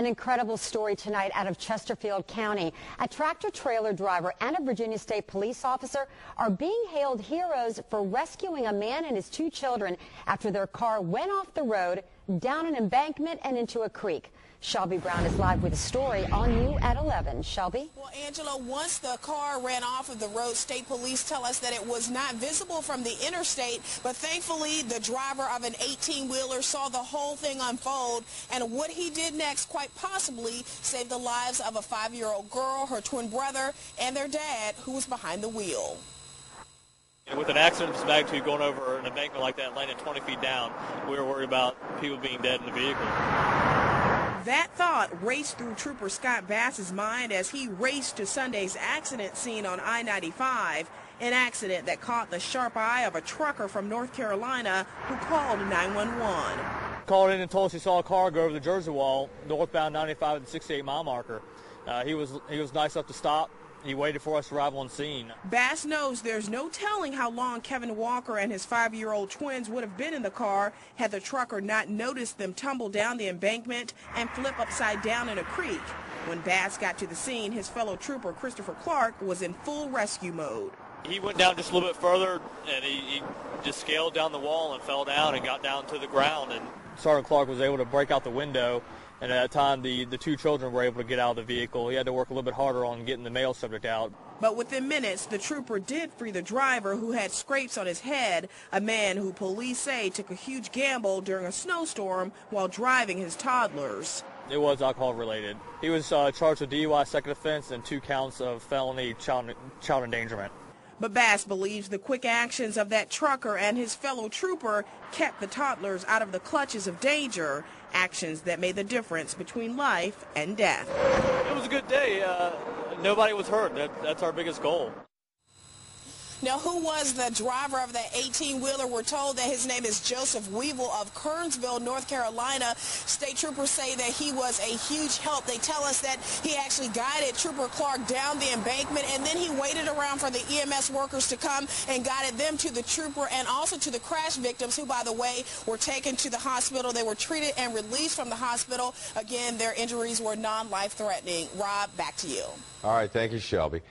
An incredible story tonight out of Chesterfield County. A tractor-trailer driver and a Virginia State police officer are being hailed heroes for rescuing a man and his two children after their car went off the road, down an embankment, and into a creek. Shelby Brown is live with a story on You at 11. Shelby? Well, Angela, once the car ran off of the road, state police tell us that it was not visible from the interstate, but thankfully the driver of an 18-wheeler saw the whole thing unfold, and what he did next quite possibly saved the lives of a 5-year-old girl, her twin brother, and their dad, who was behind the wheel. With an accident of this magnitude going over an embankment like that, landing 20 feet down, we were worried about people being dead in the vehicle. That thought raced through Trooper Scott Bass's mind as he raced to Sunday's accident scene on I-95, an accident that caught the sharp eye of a trucker from North Carolina who called 911. Called in and told us he saw a car go over the Jersey wall, northbound 95 at the 68-mile marker. He was nice enough to stop. He waited for us to arrive on scene. Bass knows there's no telling how long Kevin Walker and his 5-year-old twins would have been in the car had the trucker not noticed them tumble down the embankment and flip upside down in a creek. When Bass got to the scene, his fellow trooper Christopher Clark was in full rescue mode. He went down just a little bit further, and he just scaled down the wall and fell down and got down to the ground. And Sergeant Clark was able to break out the window. And at that time, the two children were able to get out of the vehicle. He had to work a little bit harder on getting the male subject out. But within minutes, the trooper did free the driver, who had scrapes on his head, a man who police say took a huge gamble during a snowstorm while driving his toddlers. It was alcohol-related. He was charged with DUI second offense and 2 counts of felony child endangerment. But Bass believes the quick actions of that trucker and his fellow trooper kept the toddlers out of the clutches of danger, actions that made the difference between life and death. It was a good day. Nobody was hurt. That's our biggest goal. Now, who was the driver of that 18-wheeler? We're told that his name is Joseph Weevil of Kernsville, North Carolina. State troopers say that he was a huge help. They tell us that he actually guided Trooper Clark down the embankment, and then he waited around for the EMS workers to come and guided them to the trooper and also to the crash victims, who, by the way, were taken to the hospital. They were treated and released from the hospital. Again, their injuries were non-life-threatening. Rob, back to you. All right, thank you, Shelby.